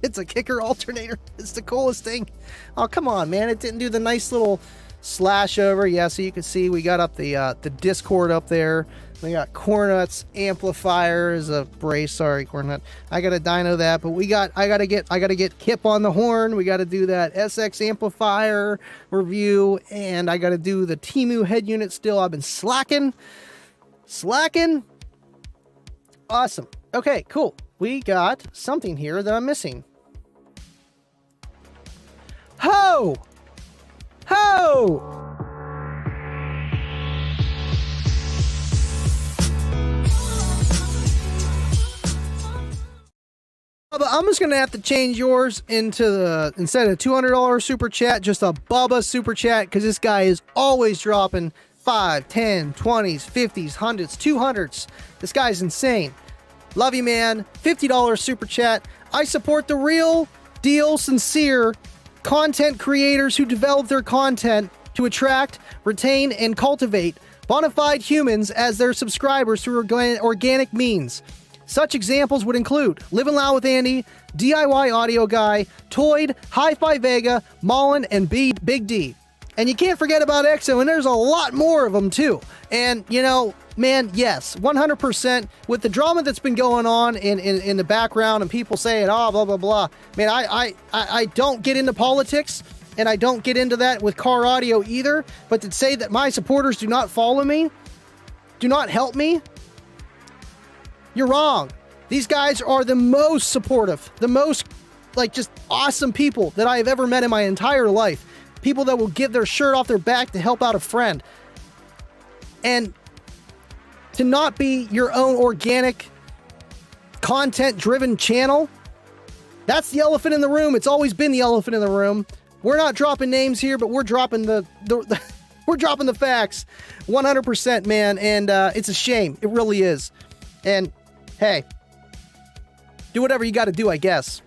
It's a Kicker alternator. It's the coolest thing. Oh, come on, man. It didn't do the nice little slash over. Yeah, so you can see we got up the Discord up there. We got Cornut's amplifier as a brace. Sorry, Cornut. I gotta dyno that, but I gotta get Kip on the horn. We gotta do that SX amplifier review, and I gotta do the Temu head unit still. I've been slacking. Awesome. Okay, cool. We got something here that I'm missing. Ho! Bubba, I'm just gonna have to change yours into instead of $200 super chat, just a Bubba super chat, because this guy is always dropping 5, 10, 20s, 50s, 100s, 200s. This guy's insane. Love you, man. $50 super chat. I support the real deal, sincere content creators who develop their content to attract, retain, and cultivate bona fide humans as their subscribers through organic means. Such examples would include Living Loud with Andy, DIY Audio Guy, Toyd, Hi-Fi Vega, Mullen, and Big D. And you can't forget about EXO, and there's a lot more of them too. And, man, yes, 100% with the drama that's been going on in the background and people saying, oh, blah, blah, blah. Man, I don't get into politics, and I don't get into that with car audio either. But to say that my supporters do not follow me, do not help me, you're wrong. These guys are the most supportive, the most, just awesome people that I have ever met in my entire life. People that will give their shirt off their back to help out a friend. And to not be your own organic, content-driven channel, that's the elephant in the room. It's always been the elephant in the room. We're not dropping names here, but we're dropping we're dropping the facts. 100%, man. And it's a shame. It really is. And hey, do whatever you got to do, I guess.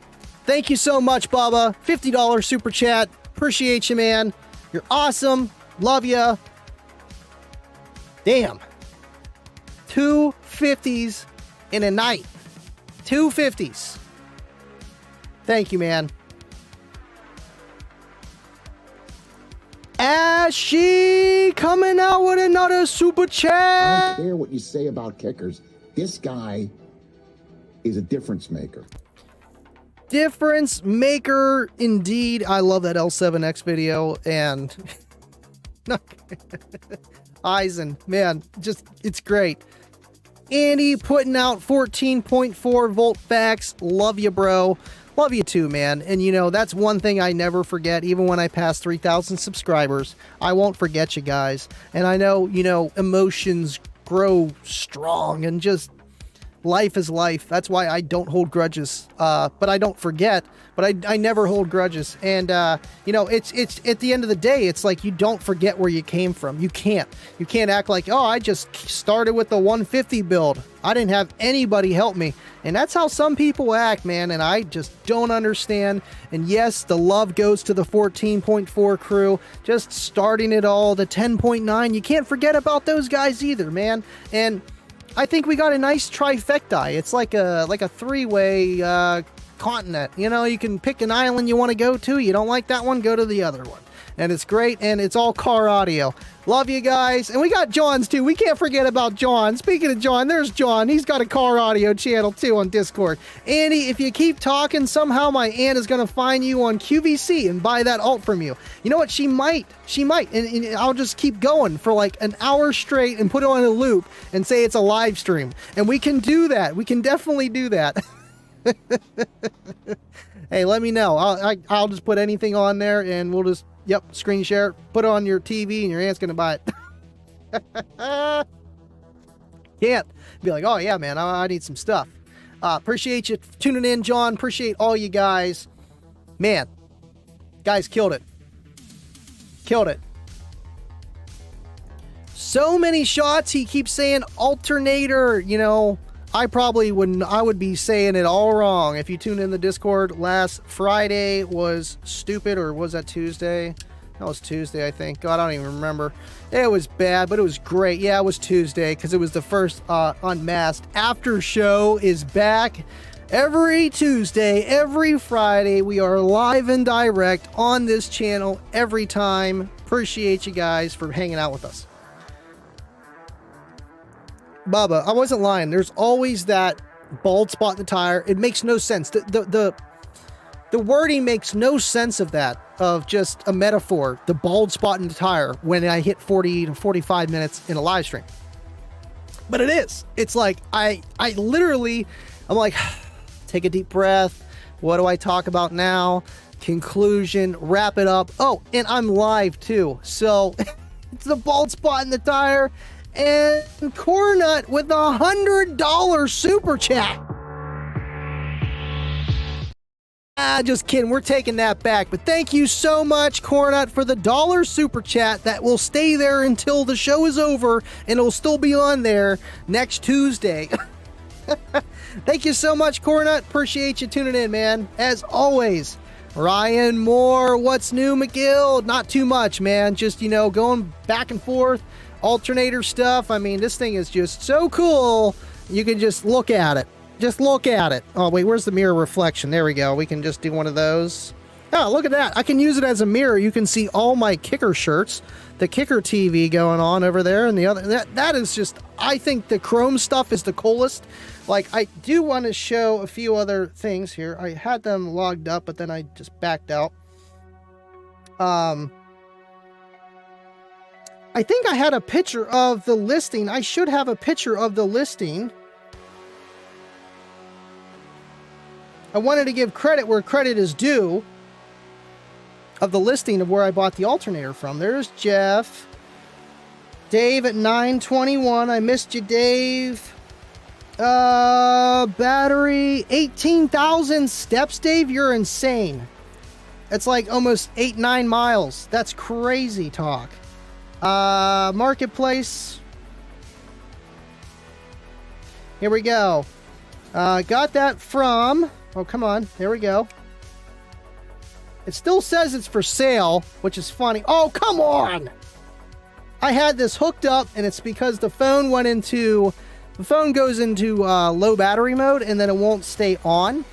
Thank you so much, Bubba. $50 super chat. Appreciate you, man. You're awesome. Love ya. Damn. 2 50s in a night. 2 50s. Thank you, man. Ashy coming out with another super I chat. don't care what you say about kickers. This guy is a difference maker. Difference maker indeed. I love that L7X video, and Eisen, man, just it's great. Andy putting out 14.4 volt facts. Love you, bro. Love you too, man. And that's one thing I never forget. Even when I pass 3,000 subscribers, I won't forget you guys. And I know, emotions grow strong, and just life is life. That's why I don't hold grudges. But I don't forget. But I never hold grudges. And you know, it's at the end of the day, it's like you don't forget where you came from. You can't act like, oh, I just started with the 150 build. I didn't have anybody help me. And that's how some people act, man. And I just don't understand. And yes, the love goes to the 14.4 crew, just starting it all, the 10.9. You can't forget about those guys either, man. And I think we got a nice trifecta. It's like a three-way continent. You know, you can pick an island you want to go to. You don't like that one, go to the other one. And it's great, and it's all car audio. Love you guys. And we got John's too. We can't forget about John. Speaking of John, there's John. He's got a car audio channel too on Discord. Andy, if you keep talking, somehow my aunt is going to find you on QVC and buy that alt from you. You know what? She might. And I'll just keep going for like an hour straight and put it on a loop and say it's a live stream. And we can do that. We can definitely do that. Hey, let me know. I'll just put anything on there and we'll just, yep, screen share it, put it on your TV and your aunt's gonna buy it. Can't be like, oh yeah, man, I need some stuff. Appreciate you tuning in, John. Appreciate all you guys. Man, guys killed it. Killed it. So many shots. He keeps saying alternator, you know. I would be saying it all wrong. If you tuned in the Discord, last Friday was stupid, or was that Tuesday? That was Tuesday, I think. God, I don't even remember. It was bad, but it was great. Yeah, it was Tuesday, because it was the first Unmasked. After show is back every Tuesday, every Friday. We are live and direct on this channel every time. Appreciate you guys for hanging out with us. Bubba, I wasn't lying. There's always that bald spot in the tire. It makes no sense. The wording makes no sense of that, of just a metaphor, the bald spot in the tire when I hit 40 to 45 minutes in a live stream. But it is. It's like, I literally, I'm like, take a deep breath. What do I talk about now? Conclusion, wrap it up. Oh, and I'm live too. So it's the bald spot in the tire. And Cornut with $100 super chat. Just kidding. We're taking that back. But thank you so much, Cornut, for the $1 super chat. That will stay there until the show is over, and it'll still be on there next Tuesday. Thank you so much, Cornut. Appreciate you tuning in, man. As always, Ryan Moore, what's new, McGill? Not too much, man. Just, you know, going back and forth. Alternator stuff. I mean, this thing is just so cool. You can just look at it. Just look at it. Oh, wait, where's the mirror reflection? There we go. We can just do one of those. Oh, look at that. I can use it as a mirror. You can see all my kicker shirts, the kicker TV going on over there, and the other. That is just, I think the chrome stuff is the coolest. Like, I do want to show a few other things here. I had them logged up, but then I just backed out. I think I had a picture of the listing. I should have a picture of the listing. I wanted to give credit where credit is due of the listing of where I bought the alternator from. There's Jeff. Dave at 921. I missed you, Dave. Battery 18,000 steps, Dave. You're insane. It's like almost 8-9 miles. That's crazy talk. Marketplace. Here we go. Got that from, oh, come on. There we go. It still says it's for sale, which is funny. Oh, come on. I had this hooked up, and it's because the phone goes into low battery mode, and then it won't stay on.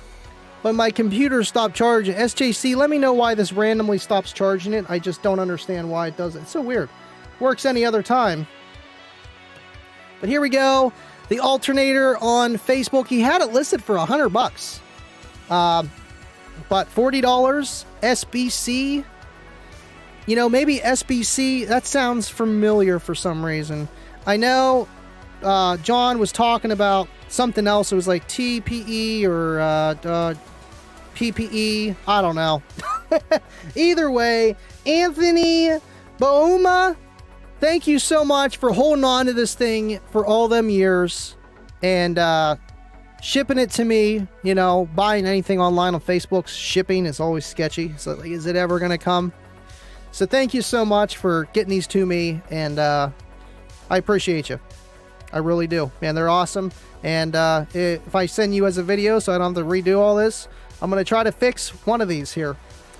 But my computer stopped charging. SJC, let me know why this randomly stops charging it. I just don't understand why it does it. It's so weird. Works any other time. But here we go. The alternator on Facebook. He had it listed for $100. But $40 SBC. You know, maybe SBC, that sounds familiar for some reason. I know John was talking about something else. It was like TPE or PPE. I don't know. Either way, Anthony Bouma, thank you so much for holding on to this thing for all them years. And shipping it to me, you know, buying anything online on Facebook, shipping is always sketchy. So like, is it ever going to come? So thank you so much for getting these to me, and I appreciate you. I really do, man. They're awesome. And if I send you as a video so I don't have to redo all this, I'm going to try to fix one of these here.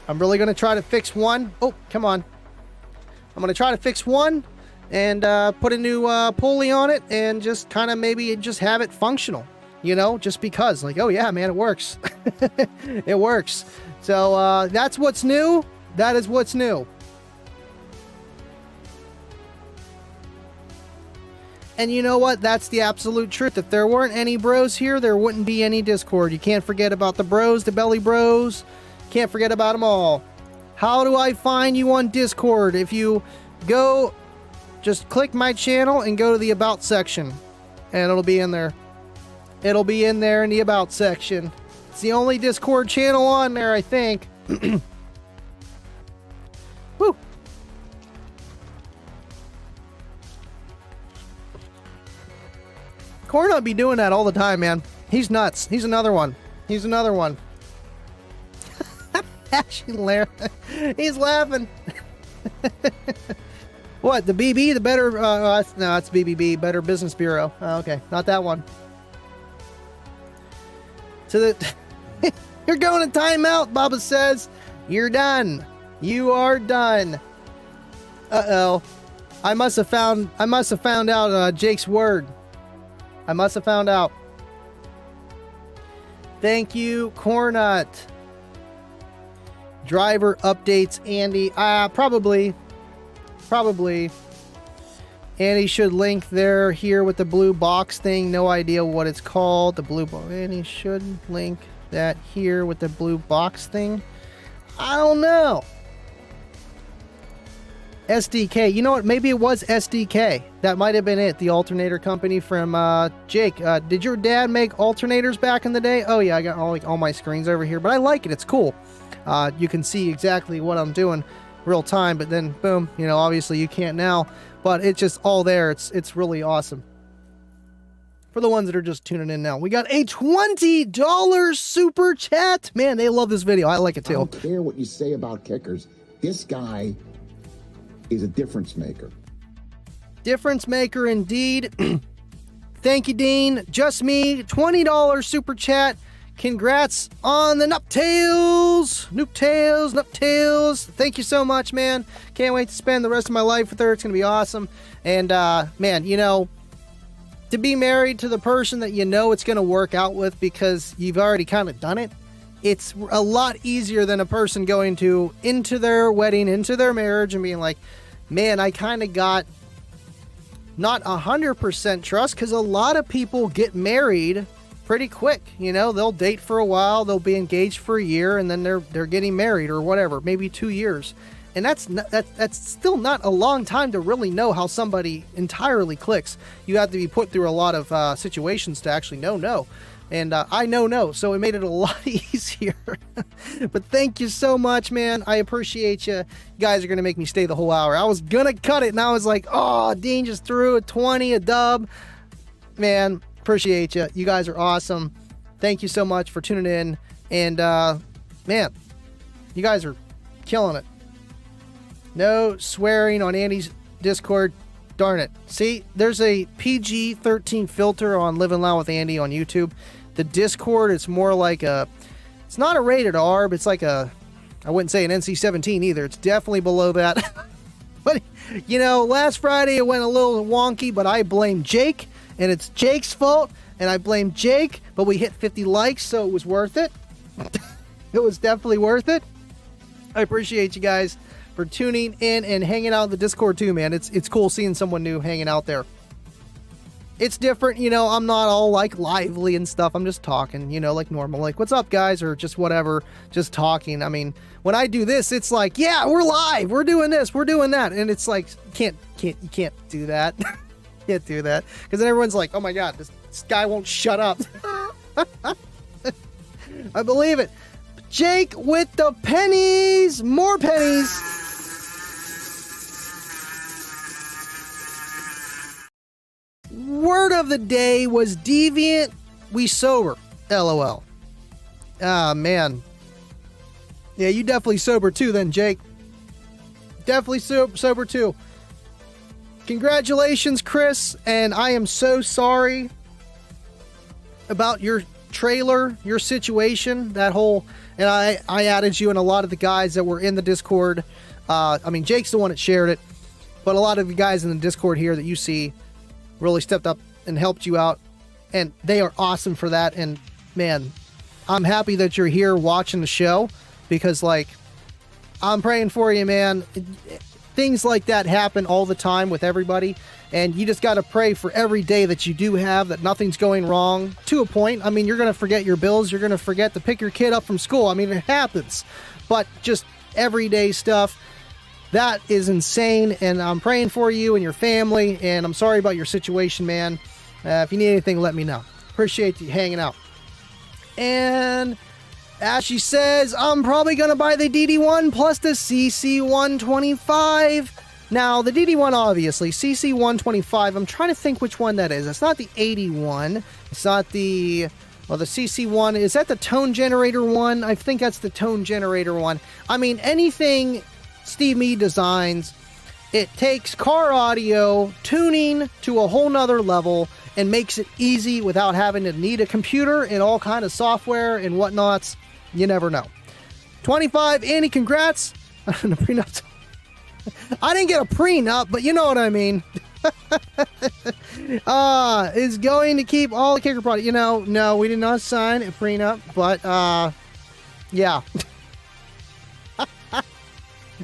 I'm really going to try to fix one. Oh, come on. I'm going to try to fix one and put a new pulley on it and just kind of maybe just have it functional, you know, just because. Like, oh yeah, man, it works. It works. So that's what's new. That is what's new. And you know what? That's the absolute truth. If there weren't any bros here, there wouldn't be any Discord. You can't forget about the bros, the belly bros. Can't forget about them all. How do I find you on Discord? If you go, just click my channel and go to the About section. And it'll be in there. It'll be in there in the About section. It's the only Discord channel on there, I think. Woo! Cornut be doing that all the time, man. He's nuts. He's another one. He's another one. He's laughing. What, the BB, the Better, no, it's BBB, Better Business Bureau. Oh, okay, not that one. So that you're going to timeout, Baba says. You're done. You are done. Uh-oh. I must have found out Jake's word. I must have found out. Thank you, Cornut. Driver updates, Andy. Probably. Andy should link there here with the blue box thing. No idea what it's called. The blue box. Andy should link that here with the blue box thing. I don't know. SDK. You know what? Maybe it was SDK. That might have been it. The alternator company from Jake. Did your dad make alternators back in the day? Oh yeah, I got all my screens over here, but I like it. It's cool. You can see exactly what I'm doing real time, but then boom, you know, obviously you can't now, but it's just all there. It's really awesome. For the ones that are just tuning in now, we got a $20 super chat. Man, they love this video. I like it too. I don't care what you say about kickers. This guy is a difference maker. Difference maker indeed. Thank you, Dean. Just me, $20 super chat. Congrats on the Nuptails. Nuptails. Thank you so much, man. Can't wait to spend the rest of my life with her. It's going to be awesome. And, man, you know, to be married to the person that you know it's going to work out with because you've already kind of done it, it's a lot easier than a person going into their wedding, into their marriage and being like, man, I kind of got not 100% trust, because a lot of people get married pretty quick. You know, they'll date for a while, they'll be engaged for a year, and then they're getting married or whatever, maybe 2 years. And that's still not a long time to really know how somebody entirely clicks. You have to be put through a lot of situations to actually know. And I know, so it made it a lot easier. But thank you so much, man. I appreciate you. You guys are going to make me stay the whole hour. I was going to cut it, and I was like, oh, Dean just threw a 20, a dub. Man, appreciate you. You guys are awesome. Thank you so much for tuning in. And, man, you guys are killing it. No swearing on Andy's Discord. Darn it. See, there's a PG-13 filter on Living Loud with Andy on YouTube. The Discord, it's more like it's not a rated R, but it's like I wouldn't say an NC-17 either. It's definitely below that. But, you know, last Friday it went a little wonky, but I blame Jake, and it's Jake's fault, and I blame Jake, but we hit 50 likes, so it was worth it. It was definitely worth it. I appreciate you guys for tuning in and hanging out in the Discord too, man. It's cool seeing someone new hanging out there. It's different, you know, I'm not all like lively and stuff. I'm just talking, you know, like normal, like what's up guys, or just whatever, just talking. I mean, when I do this, it's like, yeah, we're live, we're doing this, we're doing that. And it's like, you can't do that. Can't do that. Because then everyone's like, oh my God, this guy won't shut up. I believe it. Jake with the pennies, more pennies. Word of the day was Deviant we sober. LOL. Ah, man. Yeah, you definitely sober too then, Jake. Definitely sober too. Congratulations, Chris, and I am so sorry about your trailer, your situation, that whole, and I added you and a lot of the guys that were in the Discord. I mean, Jake's the one that shared it, but a lot of the guys in the Discord here that you see really stepped up and helped you out, and they are awesome for that. And man, I'm happy that you're here watching the show, because like, I'm praying for you, man. Things like that happen all the time with everybody, and you just got to pray for every day that you do have, that nothing's going wrong to a point. I mean, you're going to forget your bills. You're going to forget to pick your kid up from school. I mean, it happens, but just everyday stuff, that is insane. And I'm praying for you and your family, and I'm sorry about your situation, man. If you need anything, let me know. Appreciate you hanging out. And Ashley says, I'm probably going to buy the DD1 plus the CC125. Now, the DD1, obviously, CC125, I'm trying to think which one that is. It's not the 81. It's not the, well, the CC1. Is that the tone generator one? I think that's the tone generator one. I mean, anything Steve Meade designs, it takes car audio tuning to a whole nother level and makes it easy without having to need a computer and all kind of software and whatnots. You never know. 25, Andy, congrats. The prenup. I didn't get a prenup, but you know what I mean. Is going to keep all the kicker product. You know, no, we did not sign a prenup, but yeah.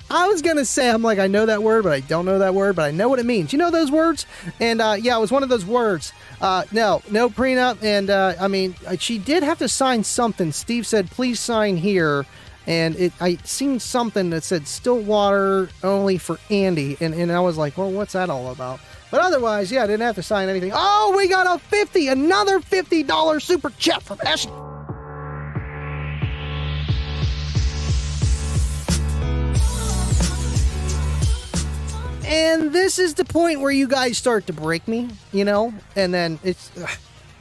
I was gonna say, I'm like, I know that word, but I don't know that word, but I know what it means. You know those words? And yeah, it was one of those words. No prenup. And I mean, she did have to sign something. Steve said, please sign here. And I seen something that said Stillwater only for Andy. And I was like, well, what's that all about? But otherwise, yeah, I didn't have to sign anything. Oh, we got another $50 super chat from Ashley. And this is the point where you guys start to break me, you know? And then it's...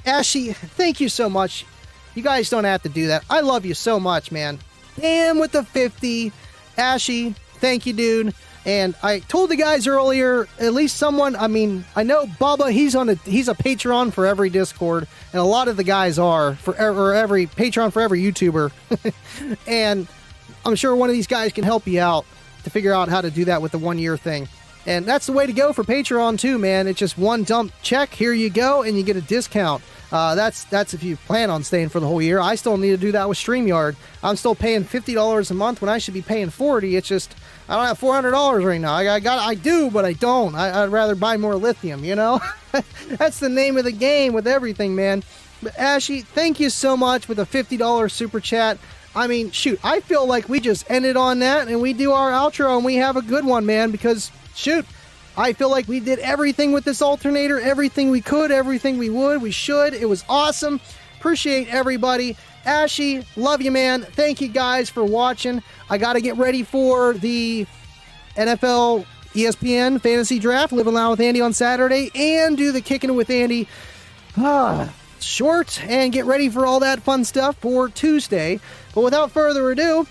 Ashy, thank you so much. You guys don't have to do that. I love you so much, man. Damn with the 50. Ashy, thank you, dude. And I told the guys earlier, at least someone... I mean, I know Bubba, he's a Patreon for every Discord. And a lot of the guys are, for every Patreon for every YouTuber. And I'm sure one of these guys can help you out to figure out how to do that with the 1 year thing. And that's the way to go for Patreon too, man. It's just one dump check. Here you go, and you get a discount. That's if you plan on staying for the whole year. I still need to do that with StreamYard. I'm still paying $50 a month when I should be paying $40. It's just I don't have $400 right now. I do, but I don't. I'd rather buy more lithium. You know, that's the name of the game with everything, man. But Ashy, thank you so much with a $50 super chat. I mean, shoot, I feel like we just ended on that, and we do our outro, and we have a good one, man. Because shoot, I feel like we did everything with this alternator, everything we could, everything we would, we should. It was awesome. Appreciate everybody. Ashy, love you, man. Thank you guys for watching. I got to get ready for the NFL ESPN Fantasy Draft, Living Loud with Andy on Saturday, and do the Kicking It with Andy short, and get ready for all that fun stuff for Tuesday. But without further ado,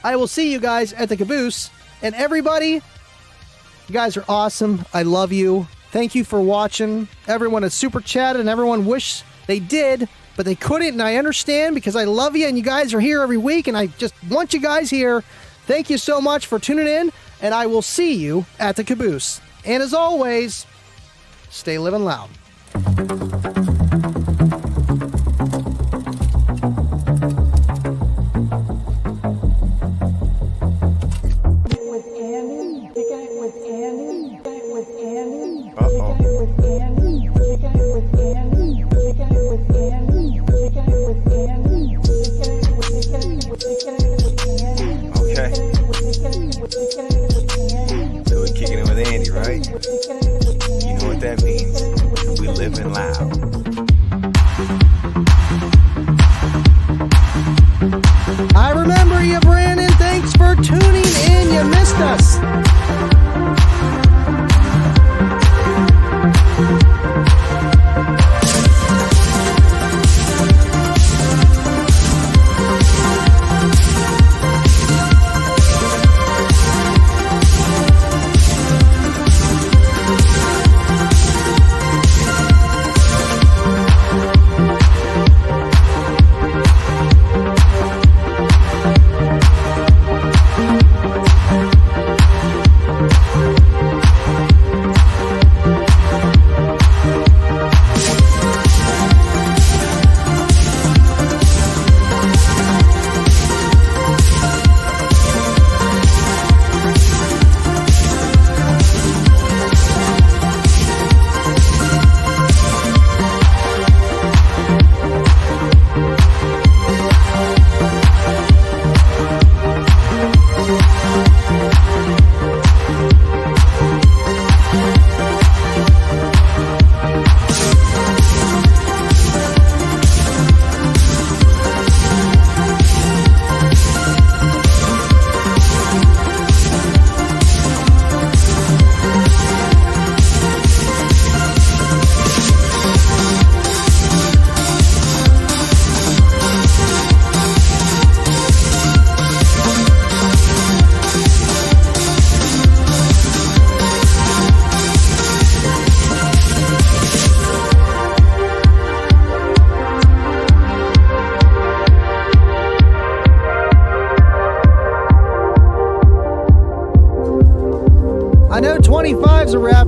I will see you guys at the Caboose. And everybody, you guys are awesome. I love you. Thank you for watching. Everyone has super chatted, and everyone wished they did, but they couldn't, and I understand because I love you, and you guys are here every week, and I just want you guys here. Thank you so much for tuning in, and I will see you at the Caboose. And as always, stay living loud. So we're kicking it with Andy, right? You know what that means. We living loud.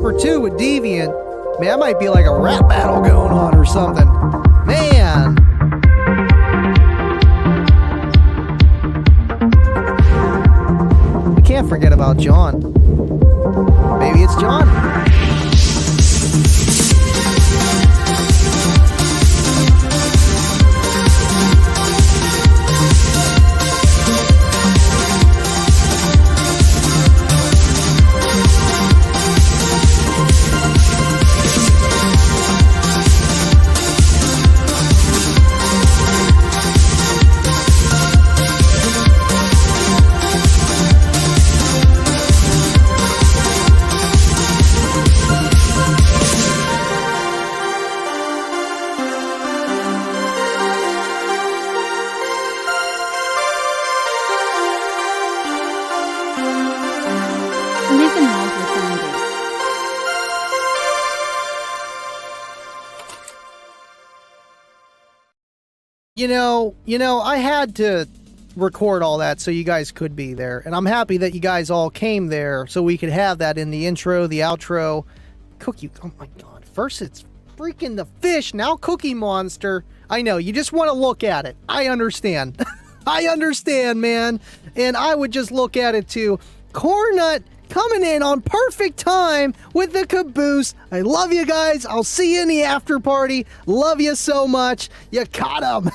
Super 2 with Deviant. Man, that might be like a rap battle going on or something. Man. We can't forget about John. Maybe it's John. Live in love with Andy. You know, I had to record all that so you guys could be there. And I'm happy that you guys all came there so we could have that in the intro, the outro. Cookie, oh my god. First it's freaking the fish, now Cookie Monster. I know, you just want to look at it. I understand. I understand, man. And I would just look at it too. Cornut coming in on perfect time with the caboose. I love you guys. I'll see you in the after party. Love you so much. You caught him.